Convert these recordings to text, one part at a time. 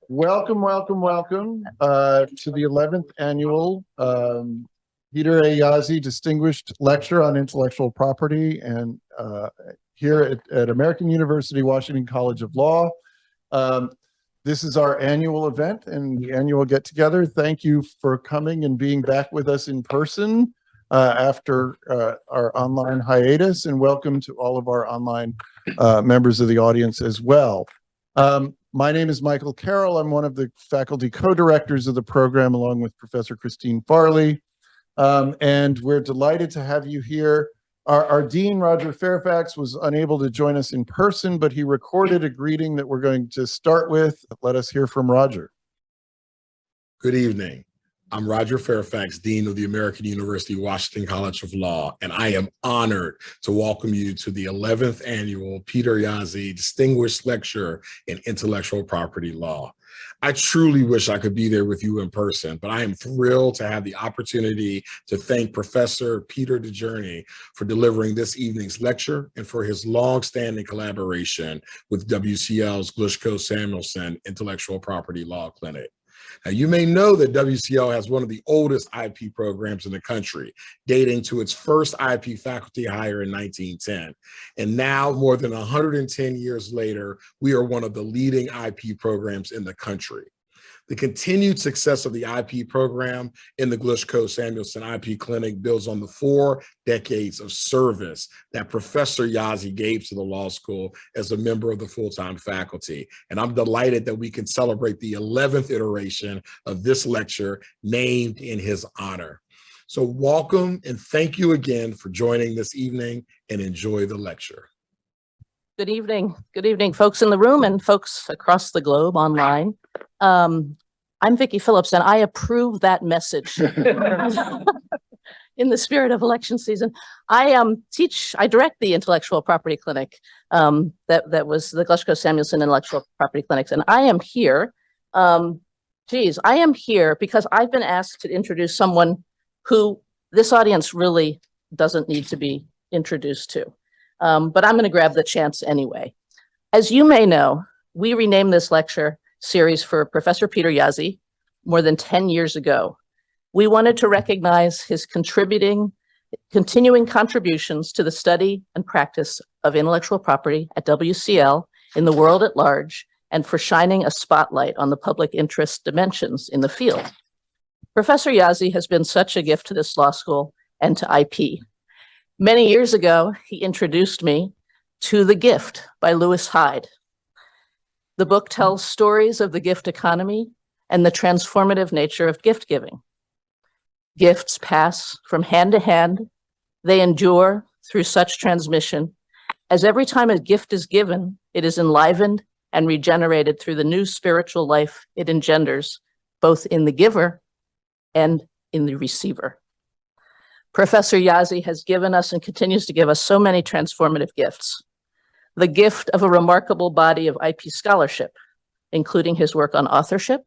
Welcome to the 11th annual Peter A. Jaszi Distinguished Lecture on Intellectual Property, and here at American University Washington College of Law. This is our annual event and the annual get-together. Thank you for coming and being back with us in person after our online hiatus, and welcome to all of our online members of the audience as well. My name is Michael Carroll. I'm one of the faculty co-directors of the program, along with Professor Christine Farley. And we're delighted to have you here. Our dean, Roger Fairfax, was unable to join us in person, but he recorded a greeting that we're going to start with. Let us hear from Roger. Good evening. I'm Roger Fairfax, Dean of the American University Washington College of Law, and I am honored to welcome you to the 11th annual Peter Jaszi Distinguished Lecture in Intellectual Property Law. I truly wish I could be there with you in person, but I am thrilled to have the opportunity to thank Professor Peter Decherney for delivering this evening's lecture and for his long-standing collaboration with WCL's Glushko Samuelson Intellectual Property Law Clinic. Now, you may know that WCL has one of the oldest IP programs in the country, dating to its first IP faculty hire in 1910. And now, more than 110 years later, we are one of the leading IP programs in the country. The continued success of the IP program in the Glushko Samuelson IP Clinic builds on the 4 decades of service that Professor Jaszi gave to the law school as a member of the full-time faculty. And I'm delighted that we can celebrate the 11th iteration of this lecture named in his honor. So welcome and thank you again for joining this evening, and enjoy the lecture. Good evening, folks in the room and folks across the globe online. I'm Vicki Phillips, and I approve that message. In the spirit of election season, I direct the Intellectual Property Clinic. That was the Glushko Samuelson Intellectual Property Clinics, and I am here. I am here because I've been asked to introduce someone who this audience really doesn't need to be introduced to. But I'm going to grab the chance anyway. As you may know, we renamed this lecture series for Professor Peter Jaszi more than 10 years ago. We wanted to recognize his continuing contributions to the study and practice of intellectual property at WCL in the world at large, and for shining a spotlight on the public interest dimensions in the field. Professor Jaszi has been such a gift to this law school and to IP. Many years ago, he introduced me to The Gift by Lewis Hyde. The book tells stories of the gift economy and the transformative nature of gift giving. Gifts pass from hand to hand. They endure through such transmission, as every time a gift is given, it is enlivened and regenerated through the new spiritual life it engenders, both in the giver and in the receiver. Professor Jaszi has given us and continues to give us so many transformative gifts. The gift of a remarkable body of IP scholarship, including his work on authorship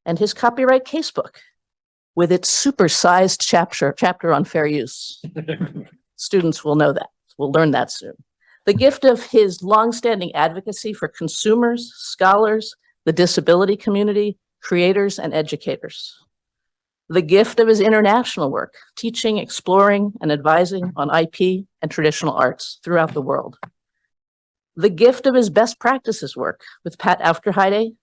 and his copyright casebook, with its supersized chapter on fair use. Students will know that. We'll learn that soon. The gift of his longstanding advocacy for consumers, scholars, the disability community, creators, and educators. The gift of his international work, teaching, exploring, and advising on IP and traditional arts throughout the world. The gift of his best practices work with Pat Aufderheide,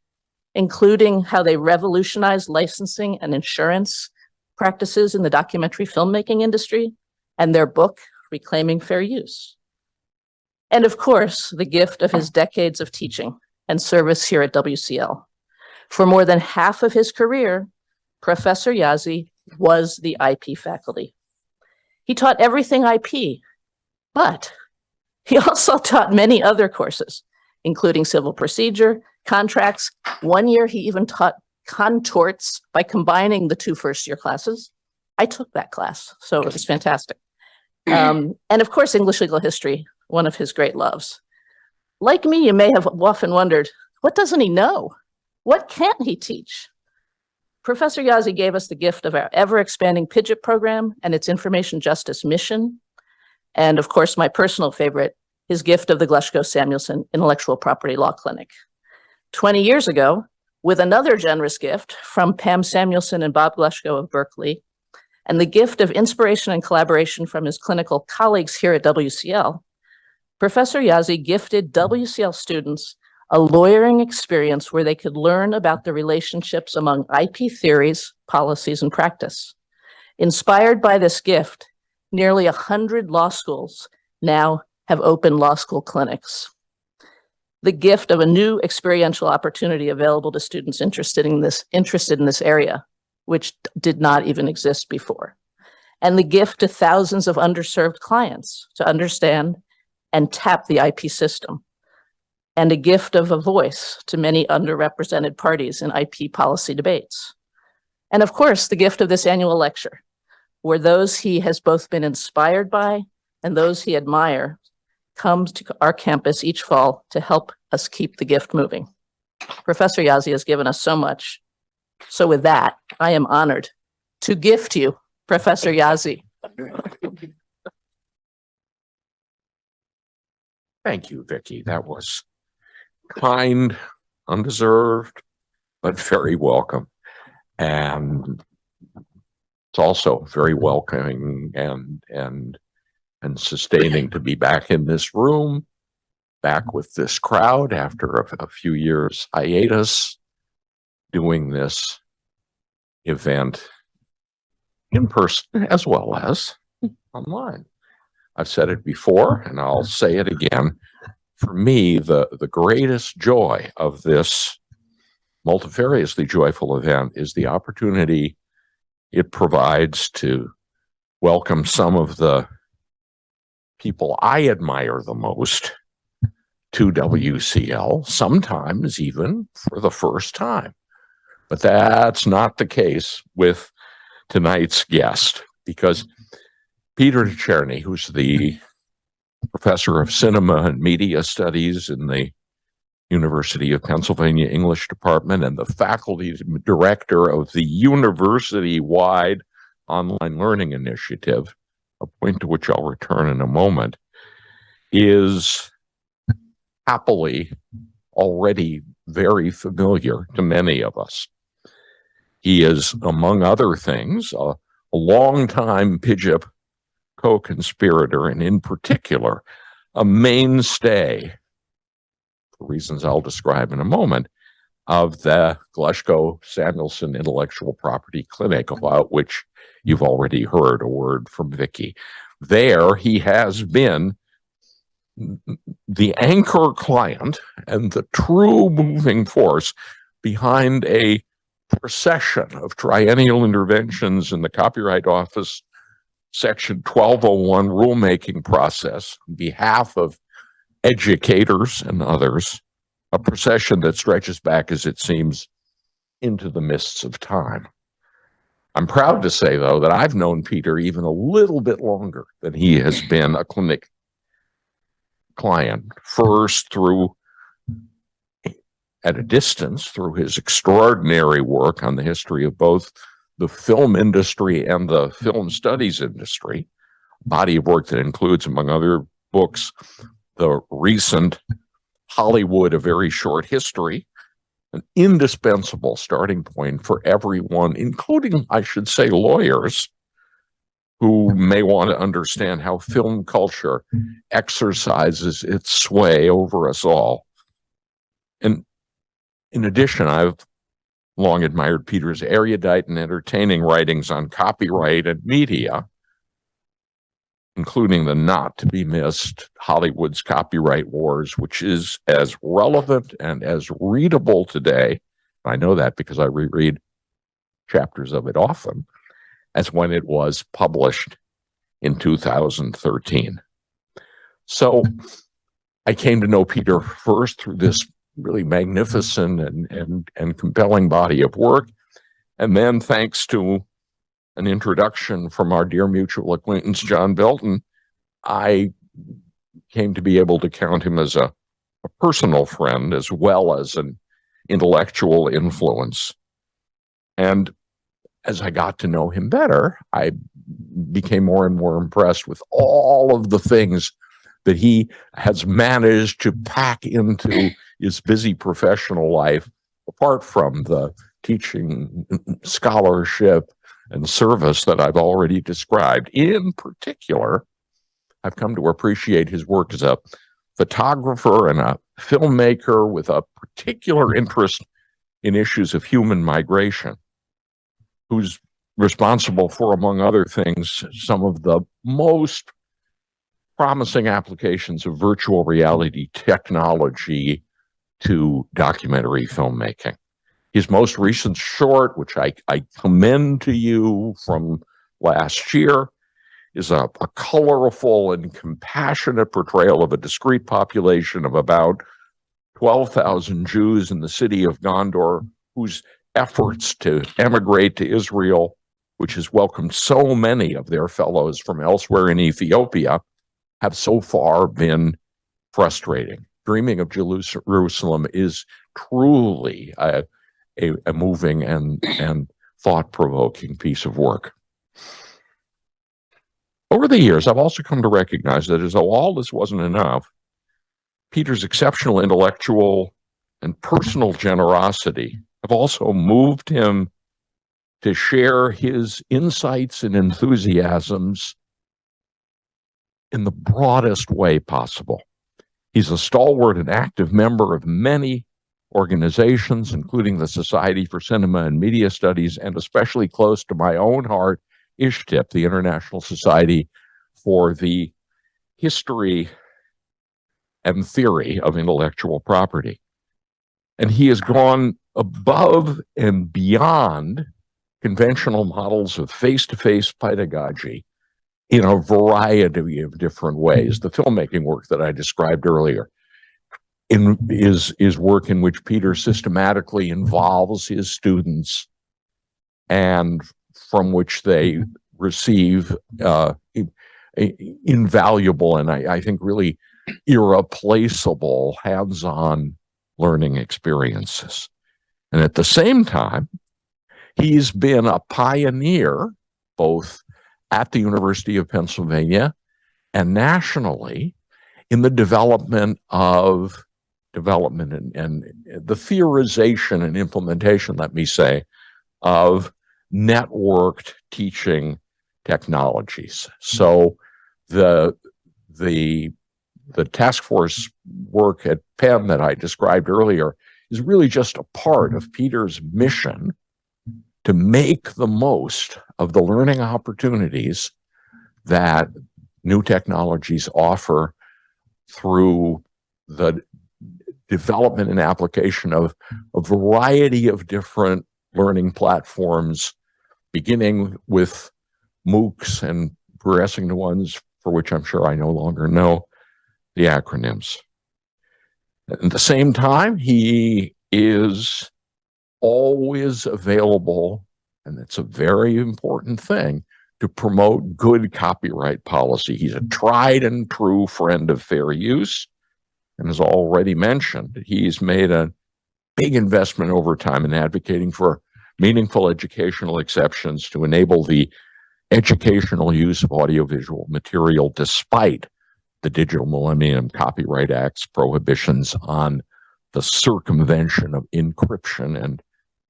including how they revolutionized licensing and insurance practices in the documentary filmmaking industry, and their book, Reclaiming Fair Use. And of course, the gift of his decades of teaching and service here at WCL. For more than half of his career, Professor Jaszi was the IP faculty. He taught everything IP, but he also taught many other courses, including civil procedure, contracts. One year, he even taught contorts by combining the 2 first-year classes. I took that class, so it was fantastic. And of course, English legal history, one of his great loves. Like me, you may have often wondered, what doesn't he know? What can't he teach? Professor Jaszi gave us the gift of our ever-expanding Pidgeot program and its information justice mission. And of course, my personal favorite, his gift of the Glushko Samuelson Intellectual Property Law Clinic. 20 years ago, with another generous gift from Pam Samuelson and Bob Glushko of Berkeley, and the gift of inspiration and collaboration from his clinical colleagues here at WCL, Professor Jaszi gifted WCL students a lawyering experience where they could learn about the relationships among IP theories, policies, and practice. Inspired by this gift, nearly 100 law schools now have open law school clinics. The gift of a new experiential opportunity available to students interested in this area, which did not even exist before. And the gift to thousands of underserved clients to understand and tap the IP system. And a gift of a voice to many underrepresented parties in IP policy debates. And of course, the gift of this annual lecture, where those he has both been inspired by and those he admires comes to our campus each fall to help us keep the gift moving. Professor Jaszi has given us so much. So with that, I am honored to gift you, Professor Jaszi. Thank you, Vicki. That was kind, undeserved, but very welcome. And it's also very welcoming and sustaining to be back in this room, back with this crowd after a few years hiatus, doing this event in person as well as online. I've said it before and I'll say it again. For me, the greatest joy of this multifariously joyful event is the opportunity it provides to welcome some of the people I admire the most to WCL, sometimes even for the first time. But that's not the case with tonight's guest, because Peter Decherney, who's the professor of cinema and media studies in the University of Pennsylvania English Department and the faculty director of the university-wide online learning initiative, a point to which I'll return in a moment, is happily already very familiar to many of us. He is, among other things, a longtime PIJIP co-conspirator, and in particular, a mainstay, for reasons I'll describe in a moment, of the Glushko-Samuelson Intellectual Property Clinic, about which you've already heard a word from Vicki. There, he has been the anchor client and the true moving force behind a procession of triennial interventions in the Copyright Office Section 1201 rulemaking process on behalf of educators and others, a procession that stretches back, as it seems, into the mists of time. I'm proud to say, though, that I've known Peter even a little bit longer than he has been a clinic client, first through, at a distance, through his extraordinary work on the history of both the film industry and the film studies industry, a body of work that includes, among other books, the recent Hollywood, A Very Short History, an indispensable starting point for everyone, including, I should say, lawyers, who may want to understand how film culture exercises its sway over us all. And in addition, I've long admired Peter's erudite and entertaining writings on copyright and media, including the not-to-be-missed Hollywood's Copyright Wars, which is as relevant and as readable today, I know that because I reread chapters of it often, as when it was published in 2013. So I came to know Peter first through this really magnificent and compelling body of work, and then thanks to an introduction from our dear mutual acquaintance, John Belton, I came to be able to count him as a personal friend as well as an intellectual influence. And as I got to know him better, I became more and more impressed with all of the things that he has managed to pack into his busy professional life, apart from the teaching, scholarship, and service that I've already described. In particular, I've come to appreciate his work as a photographer and a filmmaker with a particular interest in issues of human migration, who's responsible for, among other things, some of the most promising applications of virtual reality technology to documentary filmmaking. His most recent short, which I commend to you from last year, is a colorful and compassionate portrayal of a discrete population of about 12,000 Jews in the city of Gondar, whose efforts to emigrate to Israel, which has welcomed so many of their fellows from elsewhere in Ethiopia, have so far been frustrating. Dreaming of Jerusalem is truly a moving and thought-provoking piece of work. Over the years, I've also come to recognize that as though all this wasn't enough, Peter's exceptional intellectual and personal generosity have also moved him to share his insights and enthusiasms in the broadest way possible. He's a stalwart and active member of many organizations, including the Society for Cinema and Media Studies, and especially close to my own heart, ISHTIP, the International Society for the History and Theory of Intellectual Property. And he has gone above and beyond conventional models of face-to-face pedagogy in a variety of different ways. The filmmaking work that I described earlier is work in which Peter systematically involves his students and from which they receive invaluable and I think really irreplaceable hands-on learning experiences. And at the same time, he's been a pioneer both at the University of Pennsylvania and nationally in the development and the theorization and implementation, let me say, of networked teaching technologies. So the task force work at Penn that I described earlier is really just a part of Peter's mission to make the most of the learning opportunities that new technologies offer through the development and application of a variety of different learning platforms, beginning with MOOCs and progressing to ones for which I'm sure I no longer know the acronyms. At the same time, he is always available, and it's a very important thing, to promote good copyright policy. He's a tried and true friend of fair use, and as already mentioned, he's made a big investment over time in advocating for meaningful educational exceptions to enable the educational use of audiovisual material despite the Digital Millennium Copyright Act's prohibitions on the circumvention of encryption and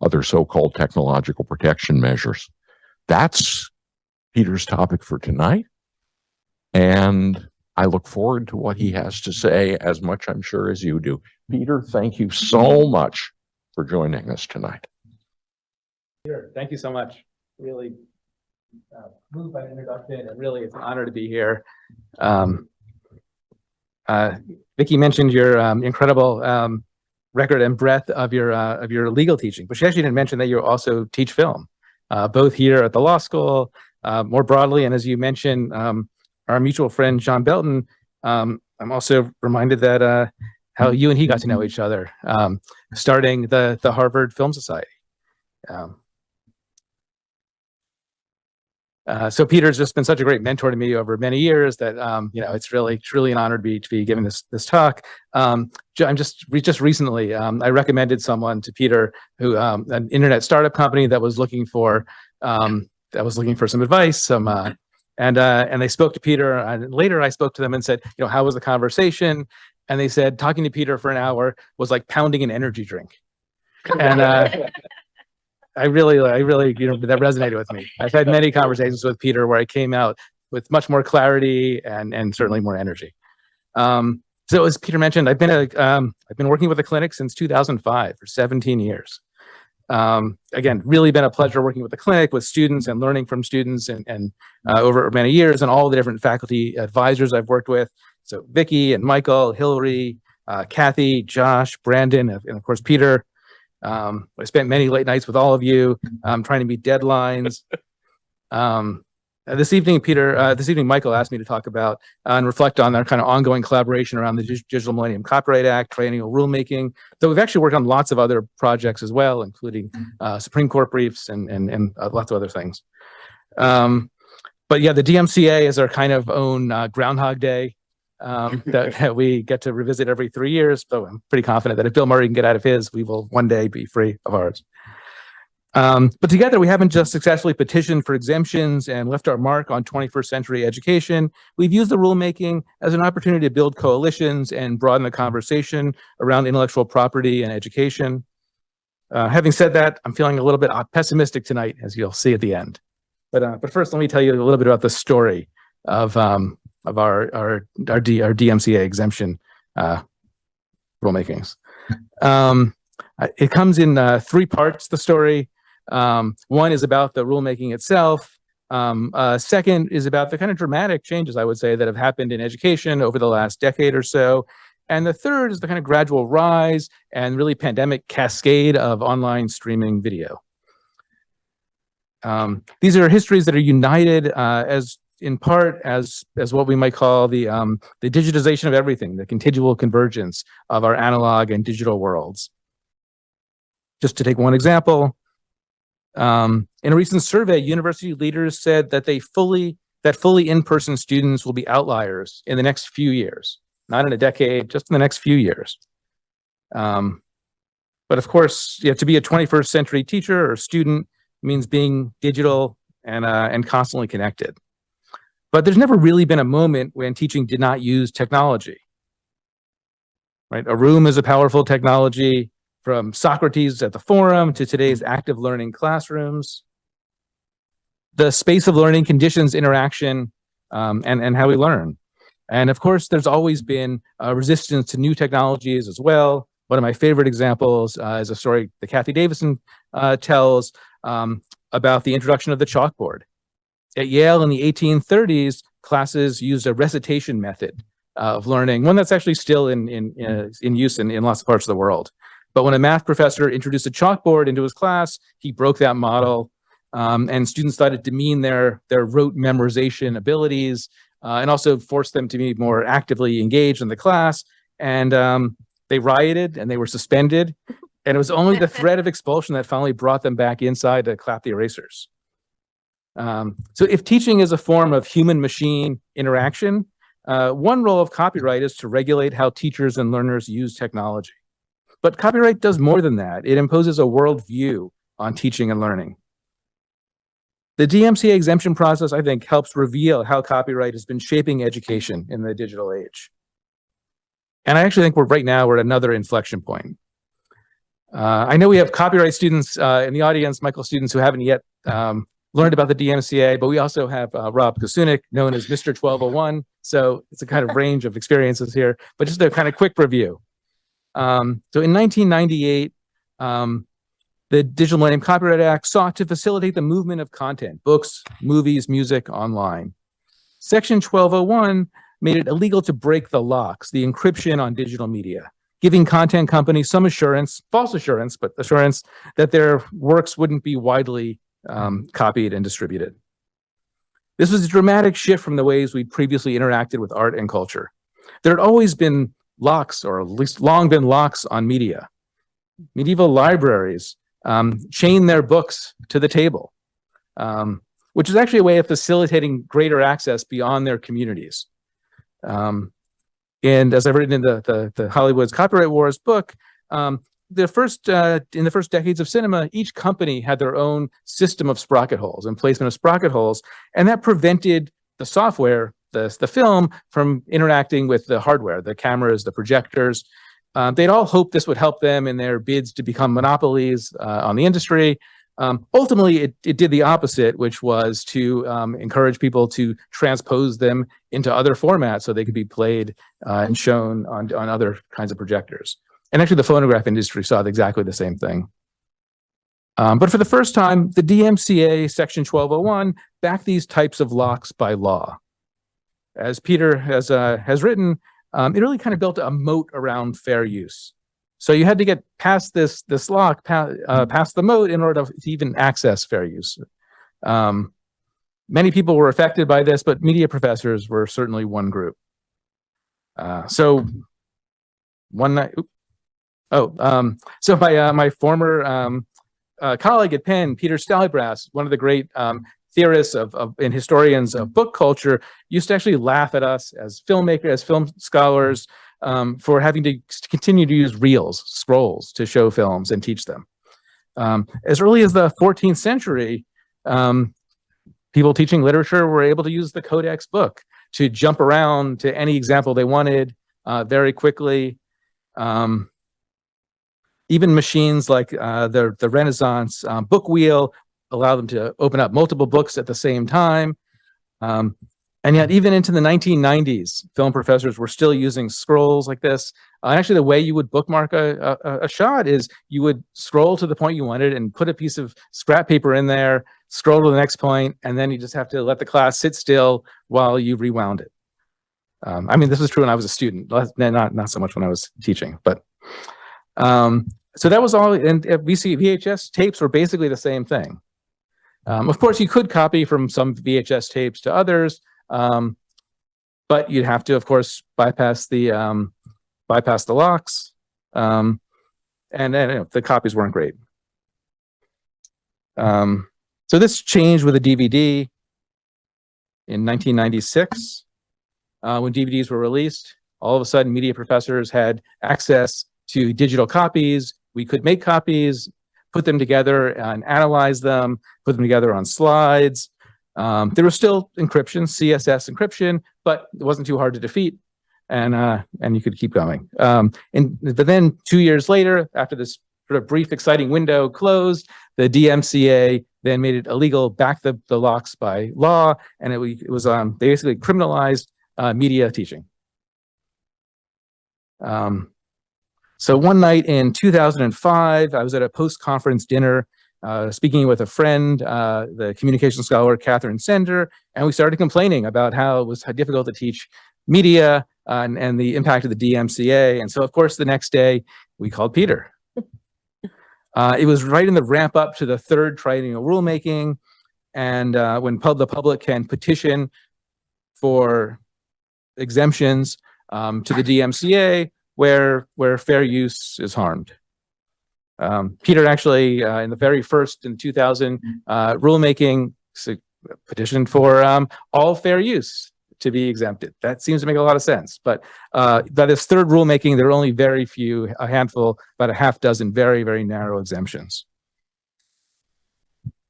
other so-called technological protection measures. That's Peter's topic for tonight, and I look forward to what he has to say as much, I'm sure, as you do. Peter, thank you so much for joining us tonight. Sure. Thank you so much. Really moved by the introduction, and really it's an honor to be here. Vicki mentioned your incredible record and breadth of your legal teaching, but she actually didn't mention that you also teach film, both here at the law school, more broadly, and as you mentioned, our mutual friend John Belton. I'm also reminded that how you and he got to know each other, starting the Harvard Film Society. So Peter's just been such a great mentor to me over many years that it's really truly an honor to be giving this talk. I'm just recently I recommended someone to Peter who an internet startup company that was looking for some advice, and they spoke to Peter, and later I spoke to them and said, how was the conversation? And they said talking to Peter for an hour was like pounding an energy drink. And I really, that resonated with me. I've had many conversations with Peter where I came out with much more clarity and certainly more energy. So as Peter mentioned, I've been working with the clinic since 2005 for 17 years. Again, really been a pleasure working with the clinic, with students and learning from students and over many years, and all the different faculty advisors I've worked with. So Vicky and Michael, Hillary, Kathy, Josh, Brandon, and of course, Peter. I spent many late nights with all of you, trying to meet deadlines. This evening, Michael asked me to talk about and reflect on our kind of ongoing collaboration around the Digital Millennium Copyright Act, triennial rulemaking. So we've actually worked on lots of other projects as well, including Supreme Court briefs and lots of other things. But yeah, the DMCA is our kind of own Groundhog Day that we get to revisit every 3 years. So I'm pretty confident that if Bill Murray can get out of his, we will one day be free of ours. But together, we haven't just successfully petitioned for exemptions and left our mark on 21st century education. We've used the rulemaking as an opportunity to build coalitions and broaden the conversation around intellectual property and education. Having said that, I'm feeling a little bit pessimistic tonight, as you'll see at the end. But first, let me tell you a little bit about the story of our DMCA exemption rulemakings. It comes in 3 parts, the story. One is about the rulemaking itself. Second is about the kind of dramatic changes, I would say, that have happened in education over the last decade or so. And the third is the kind of gradual rise and really pandemic cascade of online streaming video. These are histories that are united in part as what we might call the digitization of everything, the continual convergence of our analog and digital worlds. Just to take one example, in a recent survey, university leaders said that fully in-person students will be outliers in the next few years, not in a decade, just in the next few years. But of course, to be a 21st century teacher or student means being digital and constantly connected. But there's never really been a moment when teaching did not use technology. Right? A room is a powerful technology, from Socrates at the Forum to today's active learning classrooms. The space of learning conditions interaction and how we learn. And of course, there's always been resistance to new technologies as well. One of my favorite examples is a story that Kathy Davison tells about the introduction of the chalkboard. At Yale in the 1830s, classes used a recitation method of learning, one that's actually still in use in lots of parts of the world. But when a math professor introduced a chalkboard into his class, he broke that model, and students started to demean their rote memorization abilities, and also forced them to be more actively engaged in the class. And they rioted and they were suspended. And it was only the threat of expulsion that finally brought them back inside to clap the erasers. So if teaching is a form of human-machine interaction, one role of copyright is to regulate how teachers and learners use technology. But copyright does more than that. It imposes a worldview on teaching and learning. The DMCA exemption process, I think, helps reveal how copyright has been shaping education in the digital age. And I actually think right now we're at another inflection point. I know we have copyright students in the audience, Michael students who haven't yet learned about the DMCA, but we also have Rob Kosunik, known as Mr. 1201. So it's a kind of range of experiences here, but just a kind of quick review. So in 1998, the Digital Millennium Copyright Act sought to facilitate the movement of content, books, movies, music, online. Section 1201 made it illegal to break the locks, the encryption on digital media, giving content companies some assurance, false assurance, but assurance that their works wouldn't be widely copied and distributed. This was a dramatic shift from the ways we previously interacted with art and culture. There had always been locks, or at least long been locks on media. Medieval libraries chained their books to the table, which is actually a way of facilitating greater access beyond their communities. And as I've written in the Hollywood's Copyright Wars book, in the first decades of cinema, each company had their own system of sprocket holes and placement of sprocket holes, and that prevented the software, the film, from interacting with the hardware, the cameras, the projectors. They'd all hoped this would help them in their bids to become monopolies on the industry. Ultimately, it did the opposite, which was to encourage people to transpose them into other formats so they could be played and shown on other kinds of projectors. And actually, the phonograph industry saw exactly the same thing. But for the first time, the DMCA Section 1201 backed these types of locks by law. As Peter has written, it really kind of built a moat around fair use. So you had to get past this lock, past the moat in order to even access fair use. Many people were affected by this, but media professors were certainly one group. So one night, so my former colleague at Penn, Peter Stallybrass, one of the great theorists and historians of book culture, used to actually laugh at us as filmmakers, as film scholars, for having to continue to use reels, scrolls, to show films and teach them. As early as the 14th century, people teaching literature were able to use the codex book to jump around to any example they wanted very quickly. Even machines like the Renaissance book wheel allow them to open up multiple books at the same time. And yet, even into the 1990s, film professors were still using scrolls like this. Actually, the way you would bookmark a shot is you would scroll to the point you wanted and put a piece of scrap paper in there, scroll to the next point, and then you just have to let the class sit still while you rewound it. I mean, this was true when I was a student, not so much when I was teaching, but so that was all. And VHS tapes were basically the same thing. Of course, you could copy from some VHS tapes to others, but you'd have to, of course, bypass the locks, and then the copies weren't great. So this changed with a DVD in 1996. When DVDs were released, all of a sudden, media professors had access to digital copies. We could make copies, put them together and analyze them, put them together on slides. There was still encryption, CSS encryption, but it wasn't too hard to defeat, and you could keep going. But then 2 years later, after this sort of brief, exciting window closed, the DMCA then made it illegal, backed the locks by law, and it was they basically criminalized media teaching. So one night in 2005, I was at a post-conference dinner speaking with a friend, the communication scholar, Catherine Sender, and we started complaining about how it was difficult to teach media and the impact of the DMCA. And so, of course, the next day, we called Peter. It was right in the ramp up to the third triennial rulemaking, and when the public can petition for exemptions to the DMCA, where fair use is harmed. Peter actually, in the very first in 2000 rulemaking, petitioned for all fair use to be exempted. That seems to make a lot of sense. But by this third rulemaking, there are only very few, a handful, about a half dozen very, very narrow exemptions.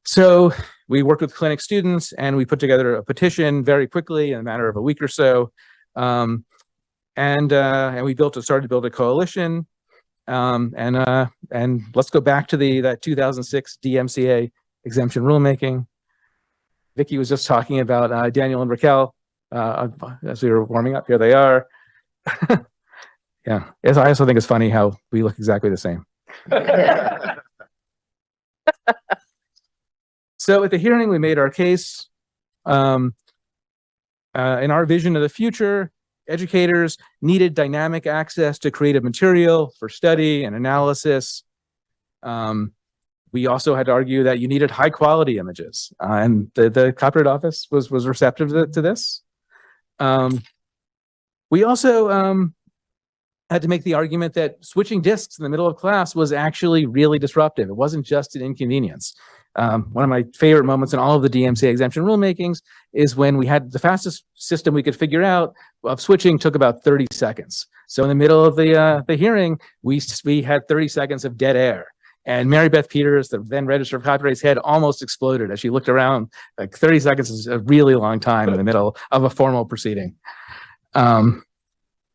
So we worked with clinic students and we put together a petition very quickly in a matter of a week or so. And we started to build a coalition, and let's go back to that 2006 DMCA exemption rulemaking. Vicky was just talking about Daniel and Raquel as we were warming up. Here they are. Yeah, yes, I also think it's funny how we look exactly the same. So at the hearing, we made our case. In our vision of the future, educators needed dynamic access to creative material for study and analysis. We also had to argue that you needed high quality images, and the Copyright Office was receptive to this. We also had to make the argument that switching discs in the middle of class was actually really disruptive. It wasn't just an inconvenience. One of my favorite moments in all of the DMCA exemption rulemakings is when we had the fastest system we could figure out of switching took about 30 seconds. So in the middle of the hearing, we had 30 seconds of dead air. And Mary Beth Peters, the then Registrar of Copyright's head, almost exploded as she looked around. Like 30 seconds is a really long time in the middle of a formal proceeding. And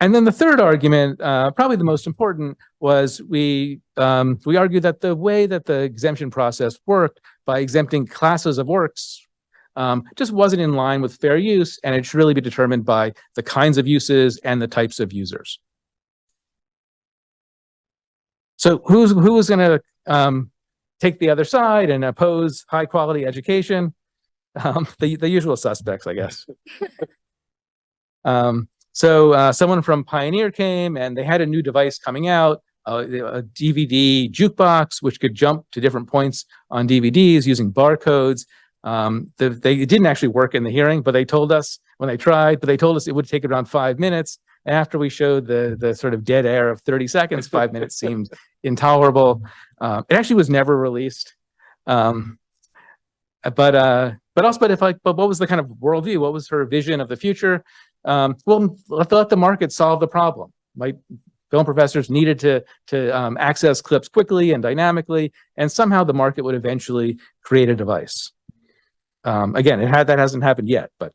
And then the third argument, probably the most important, was we argued that the way that the exemption process worked by exempting classes of works just wasn't in line with fair use, and it should really be determined by the kinds of uses and the types of users. So who was going to take the other side and oppose high quality education? The usual suspects, I guess. So someone from Pioneer came, and they had a new device coming out, a DVD jukebox, which could jump to different points on DVDs using barcodes. They didn't actually work in the hearing, but they told us when they tried, but they told us it would take around 5 minutes. And after we showed the sort of dead air of 30 seconds, 5 minutes seemed intolerable. It actually was never released. But what was the kind of worldview? What was her vision of the future? Well, let the market solve the problem. Like, film professors needed to access clips quickly and dynamically, and somehow the market would eventually create a device. Again, that hasn't happened yet, but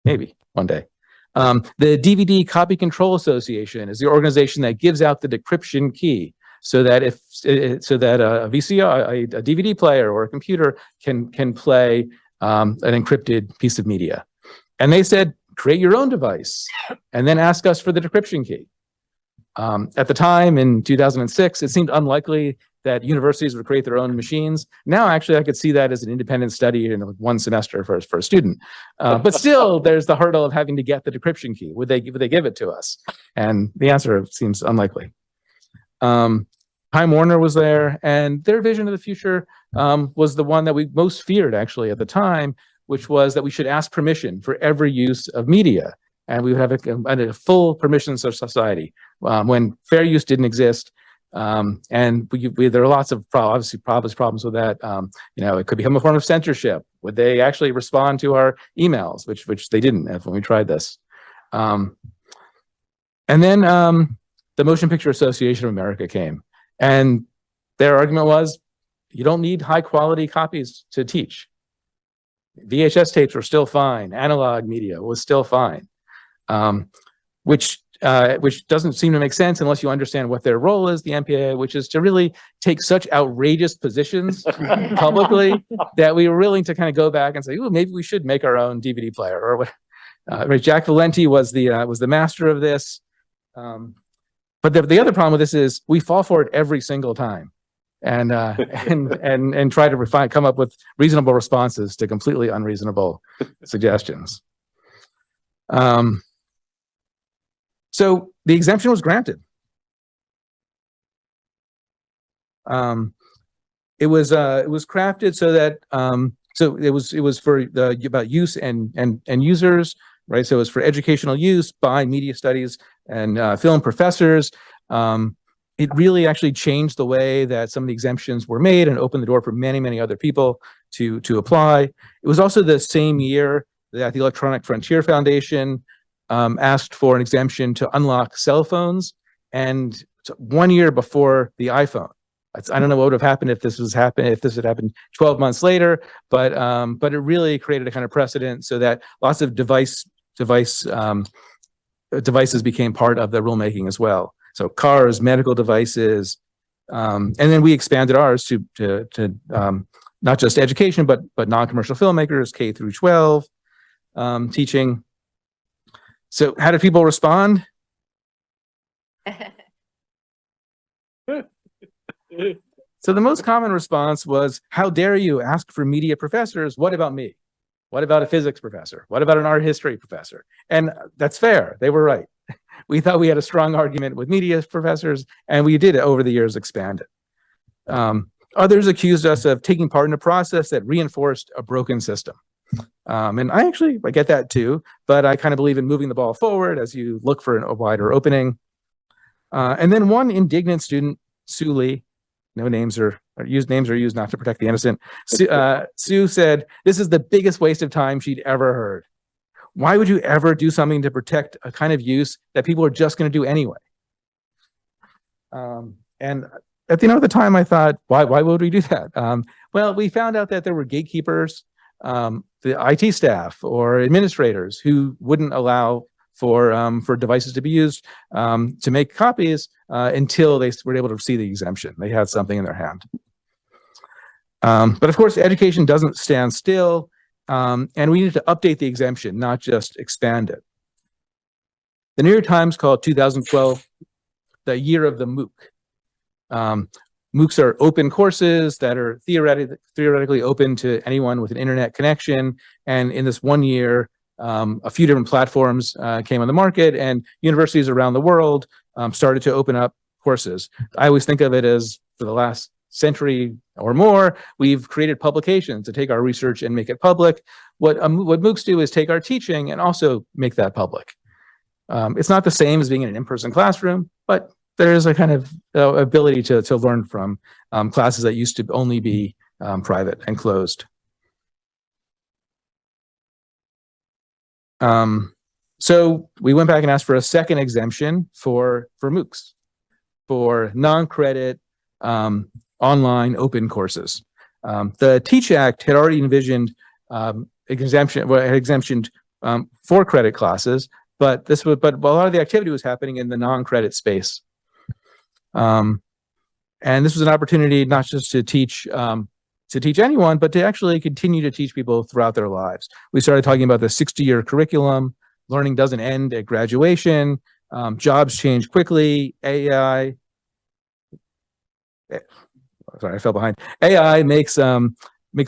maybe one day. The DVD Copy Control Association is the organization that gives out the decryption key, so that a VCR, a DVD player, or a computer can play an encrypted piece of media. And they said, create your own device and then ask us for the decryption key. At the time in 2006, it seemed unlikely that universities would create their own machines. Now, actually, I could see that as an independent study in one semester for a student. But still, there's the hurdle of having to get the decryption key. Would they give it to us? And the answer seems unlikely. Time Warner was there, and their vision of the future was the one that we most feared, actually, at the time, which was that we should ask permission for every use of media. And we would have a full permission society when fair use didn't exist. And there are lots of problems with that. It could become a form of censorship. Would they actually respond to our emails, which they didn't when we tried this. And then the Motion Picture Association of America came, and their argument was, you don't need high quality copies to teach. VHS tapes were still fine. Analog media was still fine, which doesn't seem to make sense unless you understand what their role is, the MPAA, which is to really take such outrageous positions publicly that we were willing to kind of go back and say, "Ooh, maybe we should make our own DVD player." Or what? Jack Valenti was the master of this. But the other problem with this is we fall for it every single time. And try to come up with reasonable responses to completely unreasonable suggestions. So the exemption was granted. It was crafted so that it was for about use and users, right? So it was for educational use by media studies and film professors. It really actually changed the way that some of the exemptions were made and opened the door for many, many other people to apply. It was also the same year that the Electronic Frontier Foundation asked for an exemption to unlock cell phones, and 1 year before the iPhone. I don't know what would have happened if this had happened 12 months later, but it really created a kind of precedent so that lots of devices became part of the rulemaking as well. So cars, medical devices, and then we expanded ours to not just education, but non-commercial filmmakers, K through 12, teaching. So how did people respond? So the most common response was, "How dare you ask for media professors? What about me? What about a physics professor? What about an art history professor?" And that's fair. They were right. We thought we had a strong argument with media professors, and we did over the years expand it. Others accused us of taking part in a process that reinforced a broken system. And I get that too, but I kind of believe in moving the ball forward as you look for a wider opening. And then one indignant student, Sue Lee, names are used not to protect the innocent. Sue said, "This is the biggest waste of time she'd ever heard. Why would you ever do something to protect a kind of use that people are just going to do anyway?" And at the time, I thought, why would we do that? Well, we found out that there were gatekeepers, the IT staff or administrators who wouldn't allow for devices to be used to make copies until they were able to see the exemption. They had something in their hand. But of course, education doesn't stand still, and we need to update the exemption, not just expand it. The New York Times called 2012 the year of the MOOC. MOOCs are open courses that are theoretically open to anyone with an internet connection. And in this 1 year, a few different platforms came on the market, and universities around the world started to open up courses. I always think of it as, for the last century or more, we've created publications to take our research and make it public. What MOOCs do is take our teaching and also make that public. It's not the same as being in an in-person classroom, but there is a kind of ability to learn from classes that used to only be private and closed. So we went back and asked for a second exemption for MOOCs, for non-credit online open courses. The Teach Act had already envisioned exemption for credit classes, but a lot of the activity was happening in the non-credit space. And this was an opportunity not just to teach anyone, but to actually continue to teach people throughout their lives. We started talking about the 60-year curriculum. Learning doesn't end at graduation. Jobs change quickly. AI makes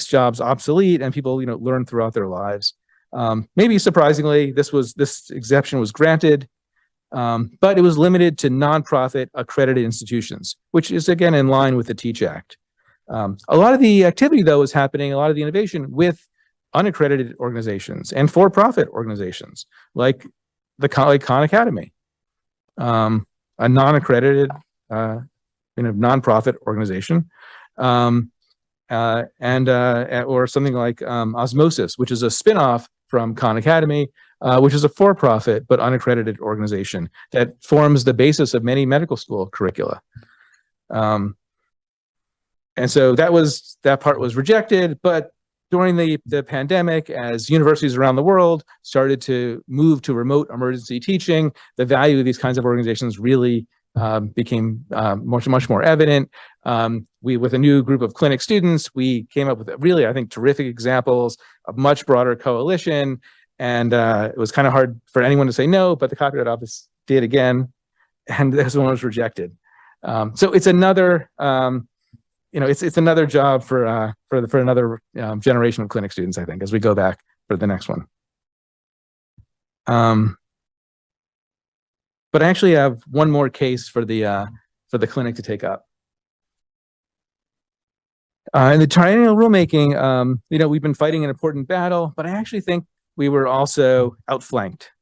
jobs obsolete, and people learn throughout their lives. Maybe surprisingly, this exemption was granted, but it was limited to nonprofit accredited institutions, which is again in line with the Teach Act. A lot of the activity, though, was happening, a lot of the innovation with unaccredited organizations and for-profit organizations like Khan Academy, a non-accredited nonprofit organization, or something like Osmosis, which is a spin-off from Khan Academy, which is a for-profit but unaccredited organization that forms the basis of many medical school curricula. And so that part was rejected, but during the pandemic, as universities around the world started to move to remote emergency teaching, the value of these kinds of organizations really became much more evident. With a new group of clinic students, we came up with really, I think, terrific examples of much broader coalition. And it was kind of hard for anyone to say no, but the Copyright Office did again, and this one was rejected. So it's another, it's another job for another generation of clinic students, I think, as we go back for the next one. But I actually have one more case for the clinic to take up. In the triennial rulemaking, we've been fighting an important battle, but I actually think we were also outflanked.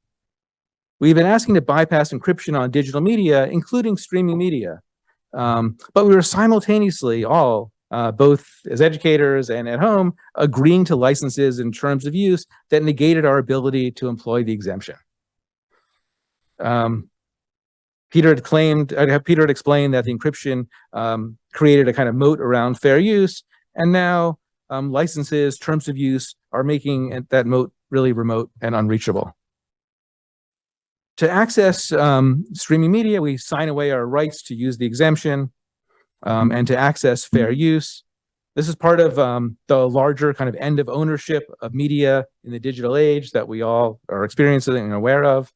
We've been asking to bypass encryption on digital media, including streaming media. But we were simultaneously all, both as educators and at home, agreeing to licenses and terms of use that negated our ability to employ the exemption. Peter had explained that the encryption created a kind of moat around fair use, and now licenses, terms of use are making that moat really remote and unreachable. To access streaming media, we sign away our rights to use the exemption and to access fair use. This is part of the larger kind of end of ownership of media in the digital age that we all are experiencing and aware of.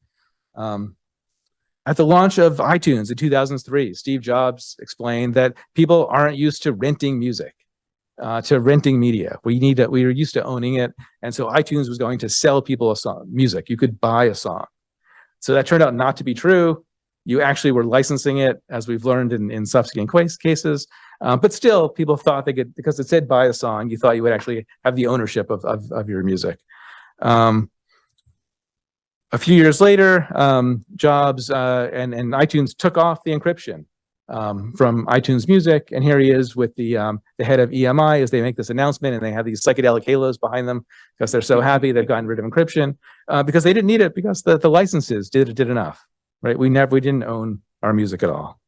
At the launch of iTunes in 2003, Steve Jobs explained that people aren't used to renting music, to renting media. We were used to owning it, and so iTunes was going to sell people music. You could buy a song. So that turned out not to be true. You actually were licensing it, as we've learned in subsequent cases. But still, people thought they could, because it said buy a song, you thought you would actually have the ownership of your music. A few years later, Jobs and iTunes took off the encryption from iTunes Music, and here he is with the head of EMI as they make this announcement, and they have these psychedelic halos behind them because they're so happy they've gotten rid of encryption because they didn't need it because the licenses did enough, right? We didn't own our music at all.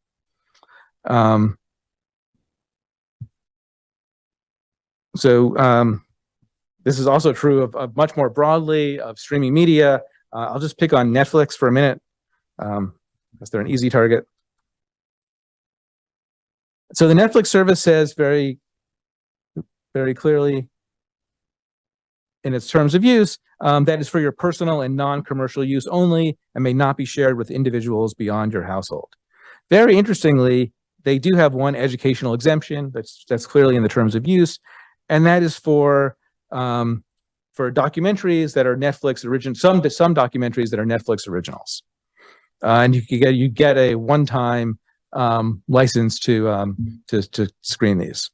So this is also true of much more broadly of streaming media. I'll just pick on Netflix for a minute, because they're an easy target. So the Netflix service says very, very clearly in its terms of use, that is for your personal and non-commercial use only and may not be shared with individuals beyond your household. Very interestingly, they do have one educational exemption that's clearly in the terms of use, and that is for documentaries that are Netflix original, some documentaries that are Netflix originals, and you get a one-time license to screen these.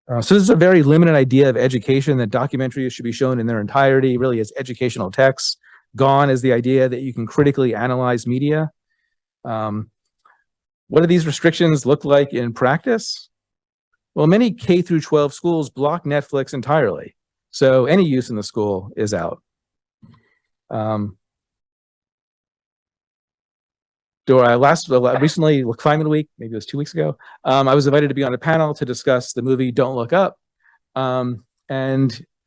So this is a very limited idea of education, that documentaries should be shown in their entirety, really as educational texts. Gone is the idea that you can critically analyze media. What do these restrictions look like in practice? Well, many K through 12 schools block Netflix entirely, so any use in the school is out. Recently, Climate Week, maybe it was 2 weeks ago, I was invited to be on a panel to discuss the movie Don't Look Up. And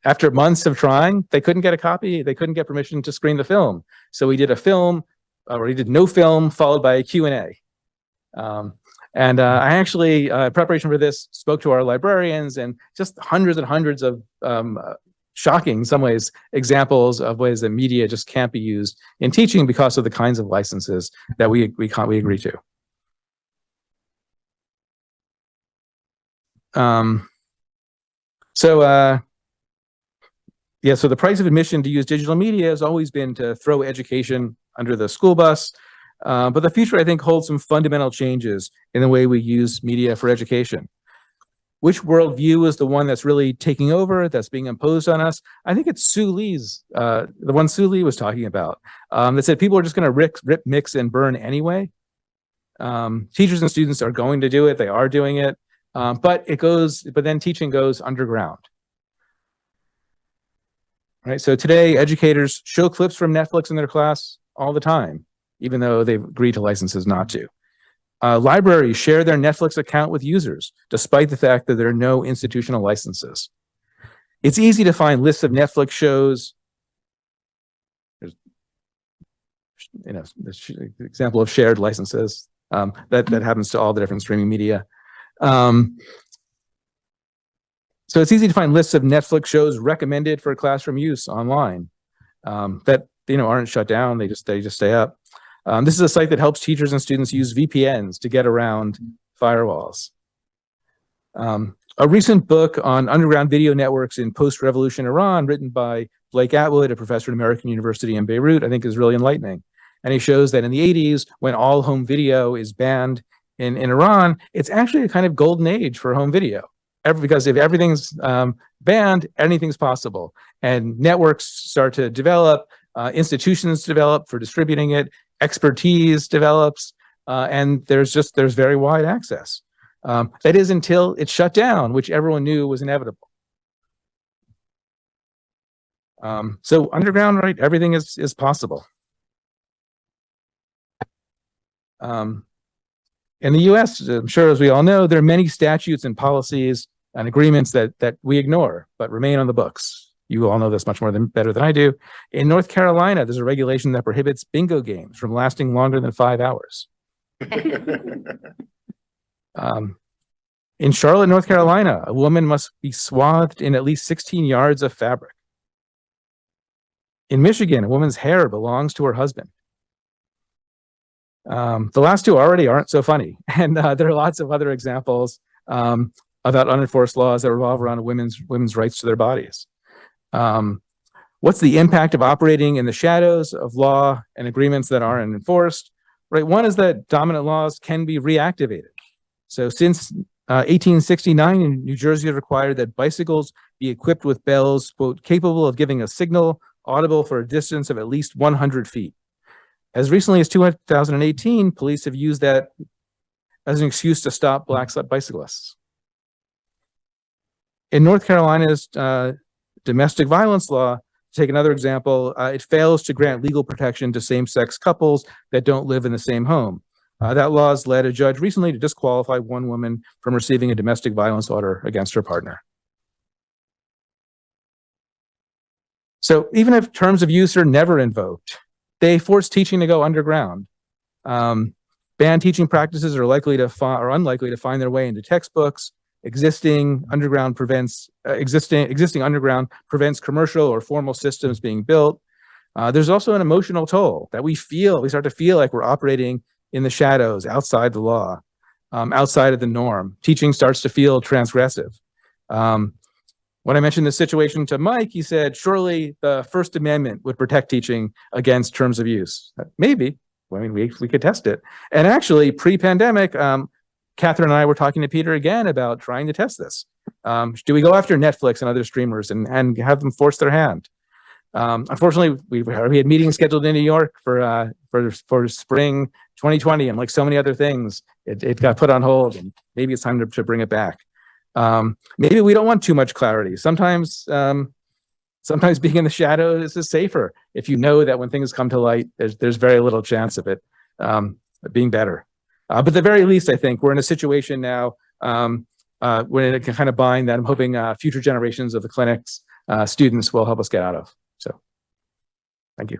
after months of trying, they couldn't get a copy. They couldn't get permission to screen the film. So we did a film, or we did no film, followed by a Q&A. And I actually, in preparation for this, spoke to our librarians, and just hundreds and hundreds of shocking, in some ways, examples of ways that media just can't be used in teaching because of the kinds of licenses that we agree to. So the price of admission to use digital media has always been to throw education under the school bus. But the future, I think, holds some fundamental changes in the way we use media for education. Which worldview is the one that's really taking over, that's being imposed on us? I think it's Sue Lee's, the one Sue Lee was talking about, that said people are just going to rip, mix, and burn anyway. Teachers and students are going to do it. They are doing it. But then teaching goes underground. Right? So today, educators show clips from Netflix in their class all the time, even though they've agreed to licenses not to. Libraries share their Netflix account with users, despite the fact that there are no institutional licenses. It's easy to find lists of Netflix shows. There's, the example of shared licenses. That happens to all the different streaming media. So it's easy to find lists of Netflix shows recommended for classroom use online that aren't shut down. They just stay up. This is a site that helps teachers and students use VPNs to get around firewalls. A recent book on underground video networks in post-revolution Iran, written by Blake Atwood, a professor at American University in Beirut, I think is really enlightening. And he shows that in the 80s, when all home video is banned in Iran, it's actually a kind of golden age for home video. Because if everything's banned, anything's possible. And networks start to develop, institutions develop for distributing it, expertise develops, and there's very wide access. That is until it's shut down, which everyone knew was inevitable. So underground, right? Everything is possible. In the US, I'm sure as we all know, there are many statutes and policies and agreements that we ignore, but remain on the books. You all know this much better than I do. In North Carolina, there's a regulation that prohibits bingo games from lasting longer than 5 hours. In Charlotte, North Carolina, a woman must be swathed in at least 16 yards of fabric. In Michigan, a woman's hair belongs to her husband. The last two already aren't so funny. And there are lots of other examples about unenforced laws that revolve around women's rights to their bodies. What's the impact of operating in the shadows of law and agreements that aren't enforced? Right. One is that dominant laws can be reactivated. So since 1869, New Jersey required that bicycles be equipped with bells, quote, capable of giving a signal audible for a distance of at least 100 feet. As recently as 2018, police have used that as an excuse to stop black bicyclists. In North Carolina's domestic violence law, to take another example, it fails to grant legal protection to same-sex couples that don't live in the same home. That law has led a judge recently to disqualify one woman from receiving a domestic violence order against her partner. So even if terms of use are never invoked, they force teaching to go underground. Banned teaching practices are unlikely to find their way into textbooks. Existing underground prevents commercial or formal systems being built. There's also an emotional toll that we start to feel like we're operating in the shadows, outside the law, outside of the norm. Teaching starts to feel transgressive. When I mentioned this situation to Mike, he said, surely the First Amendment would protect teaching against terms of use. Maybe. I mean, we could test it. And actually, pre-pandemic, Catherine and I were talking to Peter again about trying to test this. Do we go after Netflix and other streamers and have them force their hand? Unfortunately, we had meetings scheduled in New York for spring 2020, and like so many other things, it got put on hold, and maybe it's time to bring it back. Maybe we don't want too much clarity. Sometimes being in the shadows is safer if you know that when things come to light, there's very little chance of it being better. But at the very least, I think we're in a situation now where it can kind of bind that I'm hoping future generations of the clinic's students will help us get out of. So, thank you.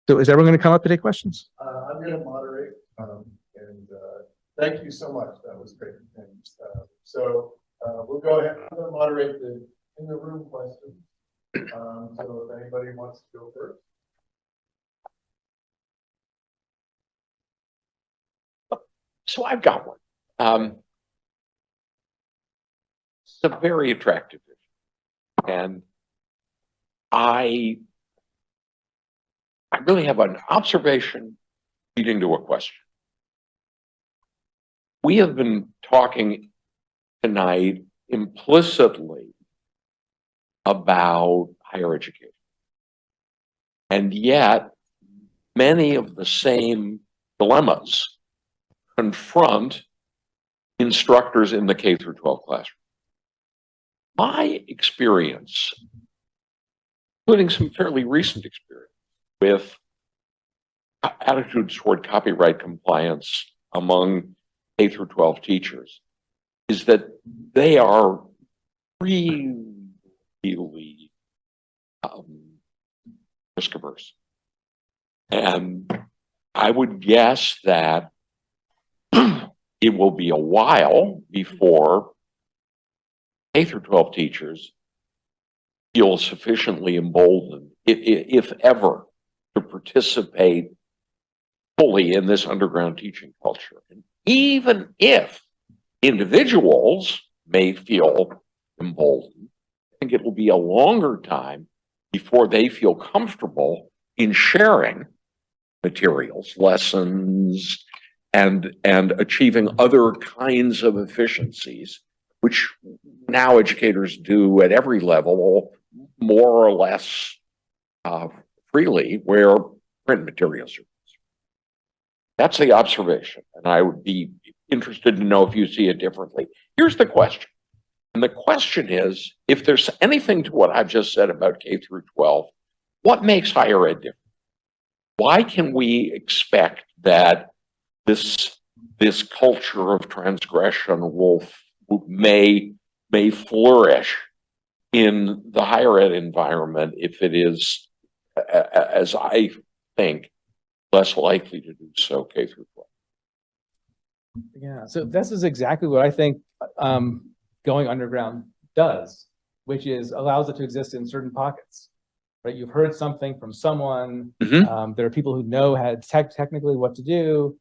So is everyone going to come up to take questions? I'm going to moderate, and thank you so much. That was great. And, we'll go ahead. I'm going to moderate the in the room questions. So if anybody wants to go first. So I've got one. It's a very attractive vision, and I really have an observation leading to a question. We have been talking tonight implicitly about higher education, and yet many of the same dilemmas confront instructors in the K through 12 classroom. My experience, including some fairly recent experience with attitudes toward copyright compliance among K through 12 teachers, is that they are really risk averse. And I would guess that it will be a while before K through 12 teachers feel sufficiently emboldened, if ever, to participate fully in this underground teaching culture. And even if individuals may feel emboldened, I think it will be a longer time before they feel comfortable in sharing materials, lessons, and achieving other kinds of efficiencies, which now educators do at every level, more or less freely, where print materials are used. That's the observation, and I would be interested to know if you see it differently. Here's the question, and the question is, if there's anything to what I've just said about K through 12, what makes higher ed different? Why can we expect that this culture of transgression may flourish in the higher ed environment if it is, as I think, less likely to do so K through 12? Yeah, so this is exactly what I think going underground does, which is allows it to exist in certain pockets. Right? You've heard something from someone. Mm-hmm. There are people who know technically what to do.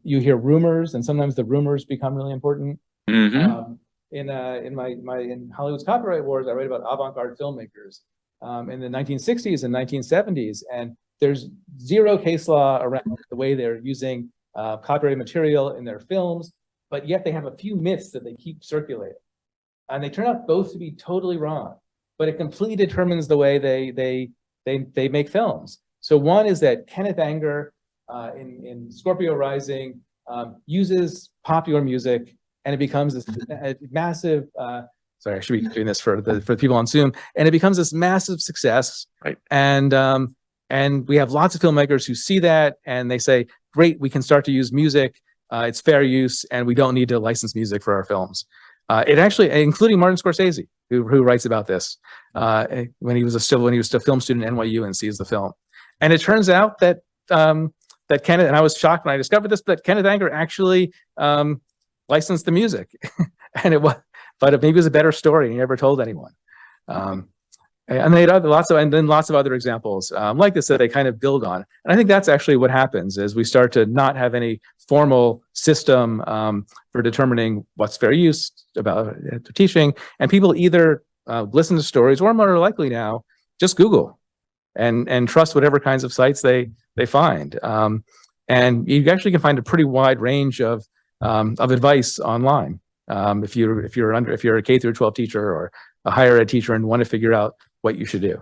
You hear rumors, and sometimes the rumors become really important. Mm-hmm. In Hollywood's Copyright Wars, I write about avant-garde filmmakers in the 1960s and 1970s, and there's zero case law around the way they're using copyrighted material in their films, but yet they have a few myths that they keep circulating, and they turn out both to be totally wrong. But it completely determines the way they make films. So one is that Kenneth Anger in Scorpio Rising uses popular music, and it becomes this massive Sorry, I should be doing this for the people on Zoom. And it becomes this massive success. Right. And we have lots of filmmakers who see that and they say, great, we can start to use music. It's fair use, and we don't need to license music for our films. It actually, including Martin Scorsese, who writes about this when he was still a film student at NYU and sees the film. And it turns out that that Kenneth, and I was shocked when I discovered this, but Kenneth Anger actually licensed the music, and but maybe it was a better story. He never told anyone. And they had lots of other examples like this that they kind of build on. And I think that's actually what happens is we start to not have any formal system for determining what's fair use about teaching. And people either listen to stories or more likely now just Google and trust whatever kinds of sites they find. And you actually can find a pretty wide range of advice online. If you're a K through 12 teacher or a higher ed teacher and want to figure out what you should do.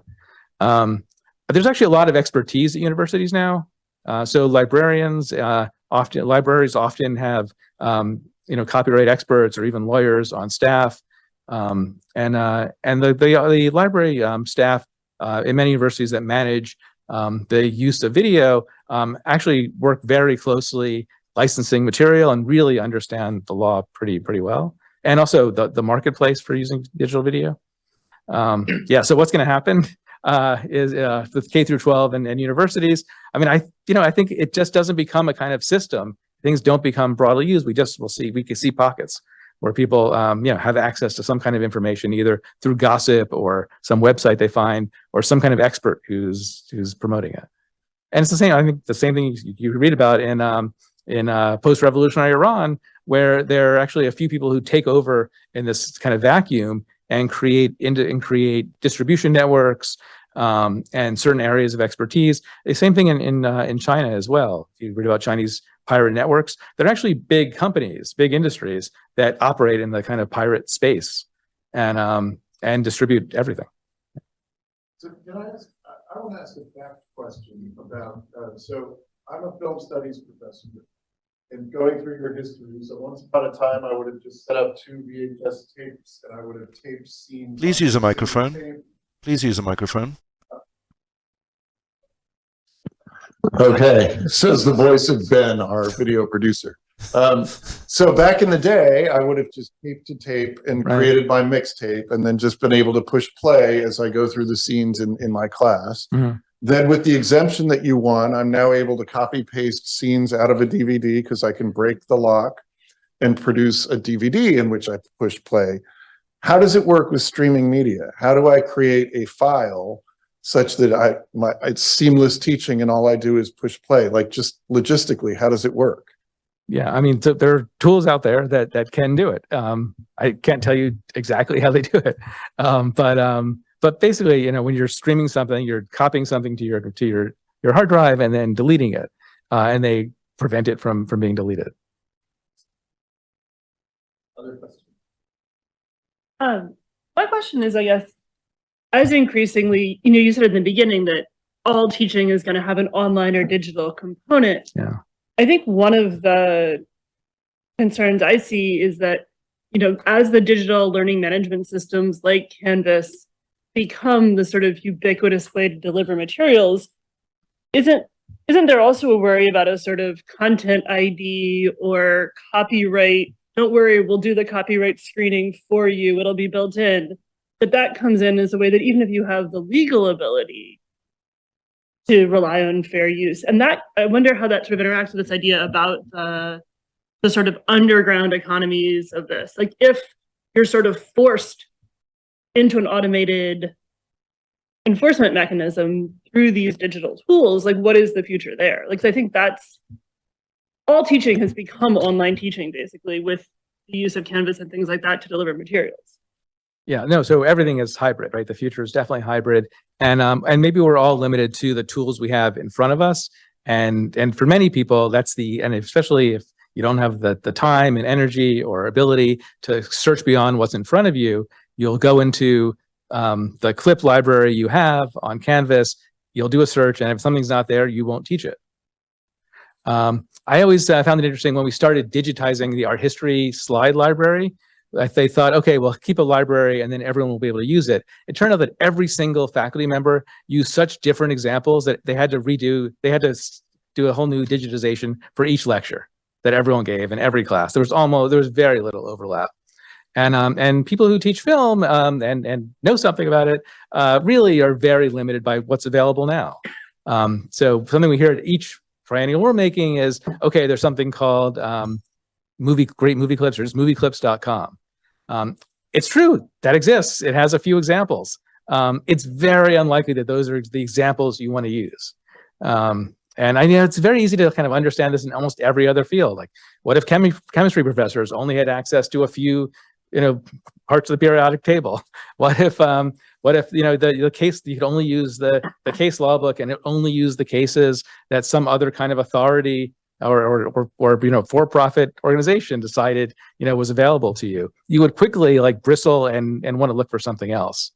There's actually a lot of expertise at universities now. So librarians, libraries often have, copyright experts or even lawyers on staff. And the library staff in many universities that manage the use of video actually work very closely licensing material and really understand the law pretty well. And also the marketplace for using digital video. So what's going to happen is with K through 12 and universities. I mean, I think it just doesn't become a kind of system. Things don't become broadly used. We can see pockets where people have access to some kind of information either through gossip or some website they find or some kind of expert who's promoting it. And it's the same. I think the same thing you read about in post-revolutionary Iran, where there are actually a few people who take over in this kind of vacuum and create distribution networks and certain areas of expertise. The same thing in China as well. If you read about Chinese pirate networks, they're actually big companies, big industries that operate in the kind of pirate space and distribute everything. So can I ask? I want to ask a fact question about. So I'm a film studies professor. And going through your history, so once upon a time, I would have just set up 2 VHS tapes, and I would have taped scenes. Please use a microphone. Please use a microphone. Okay, says the voice of Ben, our video producer. So back in the day, I would have just taped to tape and created my mixtape, and then just been able to push play as I go through the scenes in my class. Mm-hmm. Then with the exemption that you won, I'm now able to copy paste scenes out of a DVD because I can break the lock and produce a DVD in which I push play. How does it work with streaming media? How do I create a file such that it's seamless teaching and all I do is push play? Like just logistically, how does it work? Yeah, I mean, there are tools out there that can do it. I can't tell you exactly how they do it, but basically, when you're streaming something, you're copying something to your hard drive and then deleting it, and they prevent it from being deleted. Other questions? My question is, I guess, as increasingly, you said in the beginning that all teaching is going to have an online or digital component. Yeah. I think one of the concerns I see is that, as the digital learning management systems like Canvas become the sort of ubiquitous way to deliver materials, isn't there also a worry about a sort of content ID or copyright? Don't worry, we'll do the copyright screening for you. It'll be built in. That comes in as a way that even if you have the legal ability to rely on fair use, and that I wonder how that sort of interacts with this idea about the sort of underground economies of this. Like if you're sort of forced into an automated enforcement mechanism through these digital tools, like what is the future there? Like, so I think that's all teaching has become online teaching basically with the use of Canvas and things like that to deliver materials. Yeah, no, so everything is hybrid, right? The future is definitely hybrid. And maybe we're all limited to the tools we have in front of us. And for many people, and especially if you don't have the time and energy or ability to search beyond what's in front of you, you'll go into the clip library you have on Canvas, you'll do a search, and if something's not there, you won't teach it. I always found it interesting when we started digitizing the art history slide library. like they thought, okay, well, keep a library and then everyone will be able to use it. It turned out that every single faculty member used such different examples that they had to do a whole new digitization for each lecture that everyone gave in every class. There was very little overlap. And people who teach film and know something about it really are very limited by what's available now. So something we hear at each triennial we're making is, okay, there's something called great movie clips, or just movieclips.com. It's true, that exists. It has a few examples. It's very unlikely that those are the examples you want to use. And I know it's very easy to kind of understand this in almost every other field. Like, what if chemistry professors only had access to a few, parts of the periodic table? What if the case, you could only use the case law book and it only use the cases that some other kind of authority or for-profit organization decided was available to you? You would quickly bristle and want to look for something else.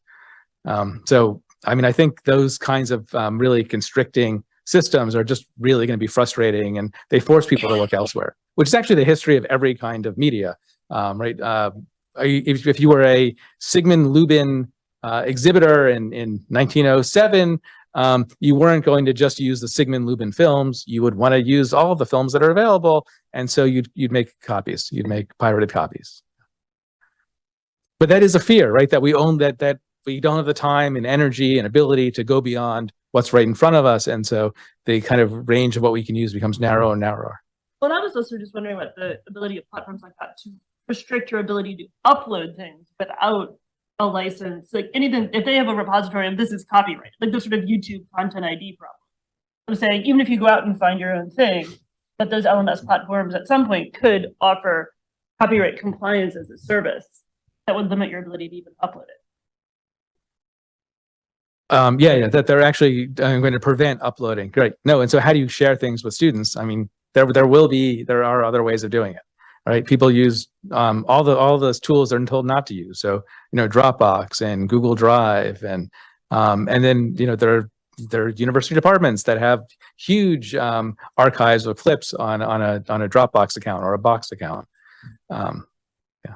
So I mean, I think those kinds of really constricting systems are just really going to be frustrating, and they force people to look elsewhere, which is actually the history of every kind of media, right? If you were a Sigmund Lubin exhibitor in 1907, you weren't going to just use the Sigmund Lubin films. You would want to use all of the films that are available, and so you'd make copies. You'd make pirated copies. But that is a fear, right? That we own that we don't have the time and energy and ability to go beyond what's right in front of us, and so the kind of range of what we can use becomes narrower and narrower. Well, I was also just wondering about the ability of platforms like that to restrict your ability to upload things without a license. Like anything, if they have a repository and this is copyrighted, like the sort of YouTube content ID problem. I'm saying, even if you go out and find your own thing, that those LMS platforms at some point could offer copyright compliance as a service that would limit your ability to even upload it. Yeah, that they're actually going to prevent uploading. Great. No, and so how do you share things with students? I mean, there are other ways of doing it, right? People use all those tools they're told not to use. So Dropbox and Google Drive, and then there are university departments that have huge archives of clips on a Dropbox account or a Box account. Yeah,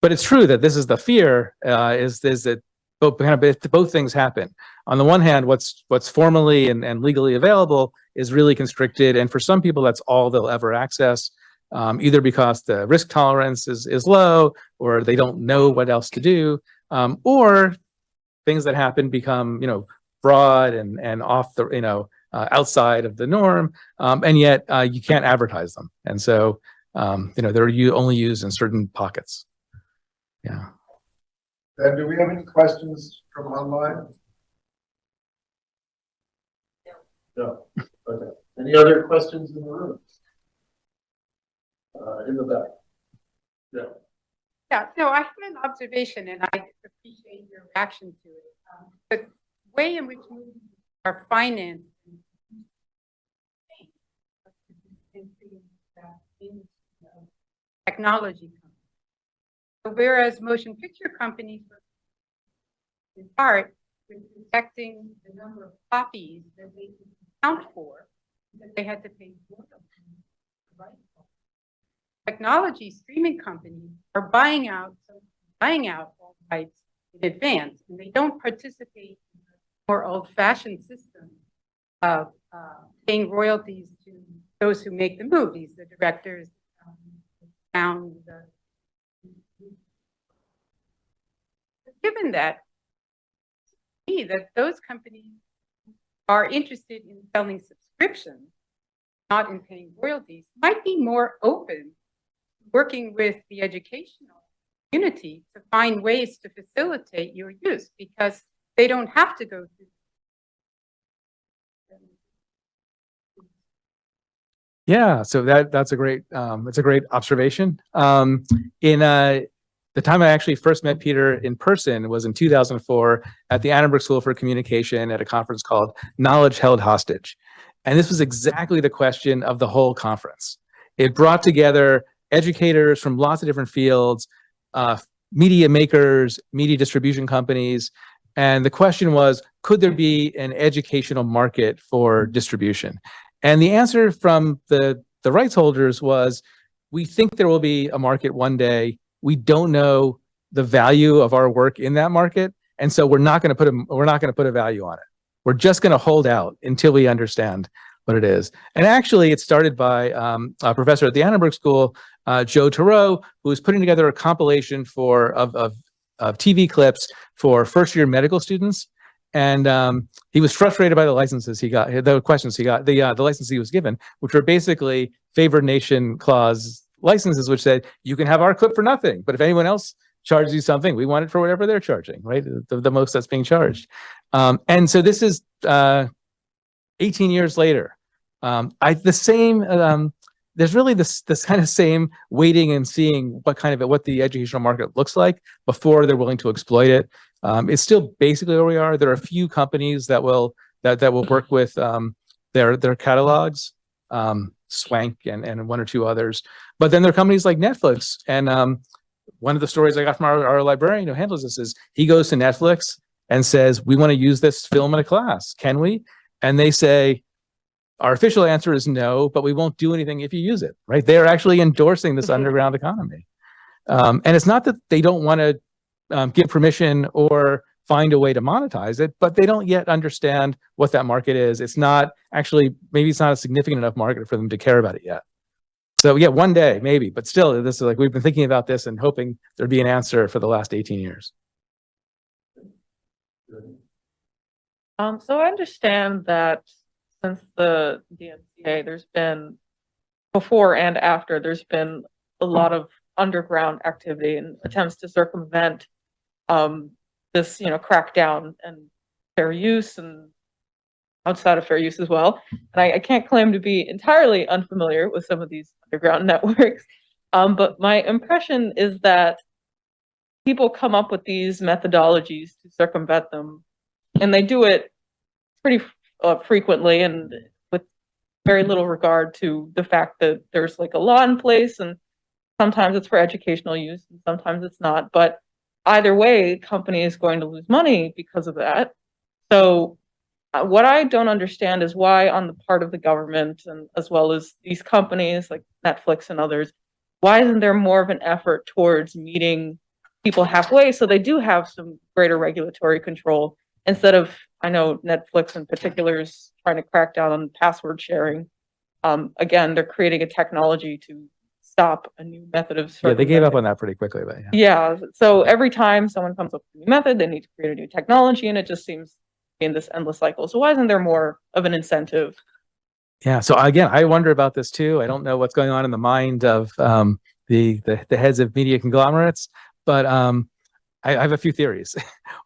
but it's true that this is the fear is that both things happen. On the one hand, what's formally and legally available is really constricted, and for some people, that's all they'll ever access, either because the risk tolerance is low, or they don't know what else to do, or things that happen become broad and off the outside of the norm, and yet you can't advertise them, and so they're only used in certain pockets. Yeah. And do we have any questions from online? No. Okay. Any other questions in the room? In the back. Yeah. Yeah, no, I have an observation, and I appreciate your reaction to it. The way in which movies are financed in technology companies. Whereas motion picture companies, in part, with protecting the number of copies that they could account for, that they had to pay royalties. Technology streaming companies are buying out all rights in advance, and they don't participate in the more old-fashioned system of paying royalties to those who make the movies, the directors, sound, given that those companies are interested in selling subscriptions, not in paying royalties, might be more open working with the educational community to find ways to facilitate your use, because they don't have to go through. Yeah, so that's a great observation. The time I actually first met Peter in person was in 2004 at the Annenberg School for Communication at a conference called Knowledge Held Hostage. And this was exactly the question of the whole conference. It brought together educators from lots of different fields, media makers, media distribution companies. And the question was, could there be an educational market for distribution? And the answer from the rights holders was, we think there will be a market one day. we don't know the value of our work in that market. And so we're not going to put a value on it. We're just going to hold out until we understand what it is. And actually, it started by a professor at the Annenberg School, Joe Turow, who was putting together a compilation of TV clips for first-year medical students. And he was frustrated by the licenses he got, the questions he got, the license he was given, which were basically favored nation clause licenses, which said, you can have our clip for nothing, but if anyone else charges you something, we want it for whatever they're charging, right? The most that's being charged. And so this is 18 years later. There's really this kind of same waiting and seeing what the educational market looks like before they're willing to exploit it. It's still basically where we are. There are a few companies that will work with their catalogs, Swank and one or two others. But then there are companies like Netflix. And one of the stories I got from our librarian who handles this is he goes to Netflix and says, we want to use this film in a class. Can we? And they say, our official answer is no, but we won't do anything if you use it, right? They're actually endorsing this underground economy. And it's not that they don't want to give permission or find a way to monetize it, but they don't yet understand what that market is. It's not actually, maybe it's not a significant enough market for them to care about it yet. So yeah, one day, maybe, but still, this is like, we've been thinking about this and hoping there'd be an answer for the last 18 years. So I understand that since the DMCA, there's been, before and after, there's been a lot of underground activity and attempts to circumvent this, crackdown and fair use and outside of fair use as well. And I can't claim to be entirely unfamiliar with some of these underground networks, but my impression is that people come up with these methodologies to circumvent them, and they do it pretty frequently and with very little regard to the fact that there's like a law in place, and sometimes it's for educational use and sometimes it's not. But either way, company is going to lose money because of that. So what I don't understand is why on the part of the government and as well as these companies like Netflix and others, why isn't there more of an effort towards meeting people halfway so they do have some greater regulatory control instead of, I know Netflix in particular is trying to crack down on password sharing. Again, they're creating a technology to stop a new method of Yeah, they gave up on that pretty quickly, but yeah. So every time someone comes up with a new method, they need to create a new technology, and it just seems in this endless cycle. So why isn't there more of an incentive? Yeah. So again, I wonder about this too. I don't know what's going on in the mind of the heads of media conglomerates, but I have a few theories.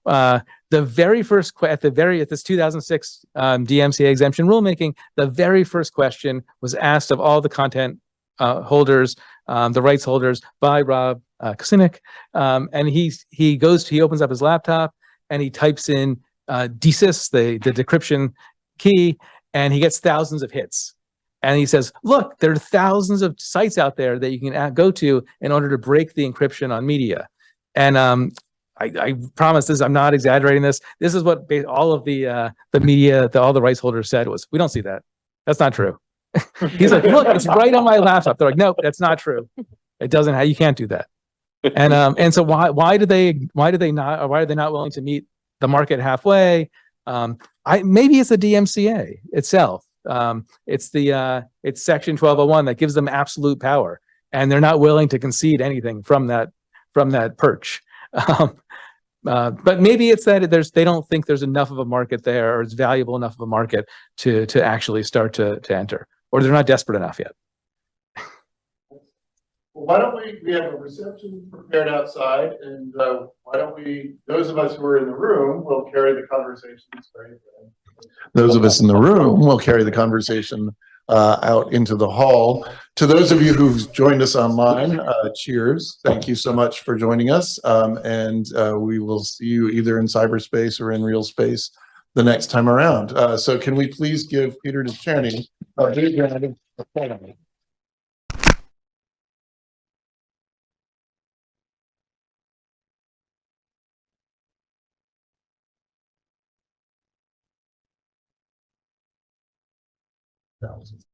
The very first at this 2006 DMCA exemption rulemaking, the very first question was asked of all the content holders, the rights holders, by Rob Kosinek, and he opens up his laptop and he types in DSys, the decryption key, and he gets thousands of hits. And he says, look, there are thousands of sites out there that you can go to in order to break the encryption on media. And I promise this, I'm not exaggerating this. This is what all of the media, all the rights holders said was, we don't see that. That's not true. He's like, look, it's right on my laptop. They're like, nope, that's not true. It doesn't have, you can't do that. And so why are they not willing to meet the market halfway? Maybe it's the DMCA itself. It's section 1201 that gives them absolute power, and they're not willing to concede anything from that perch. But maybe it's that they don't think there's enough of a market there, or it's valuable enough of a market to actually start to enter, or they're not desperate enough yet. Well, why don't we have a reception prepared outside, and why don't those of us who are in the room will carry the conversations. Those of us in the room will carry the conversation out into the hall. To those of you who've joined us online, cheers. Thank you so much for joining us. And we will see you either in cyberspace or in real space the next time around. So can we please give Peter Decherney a big round of applause. Thousands.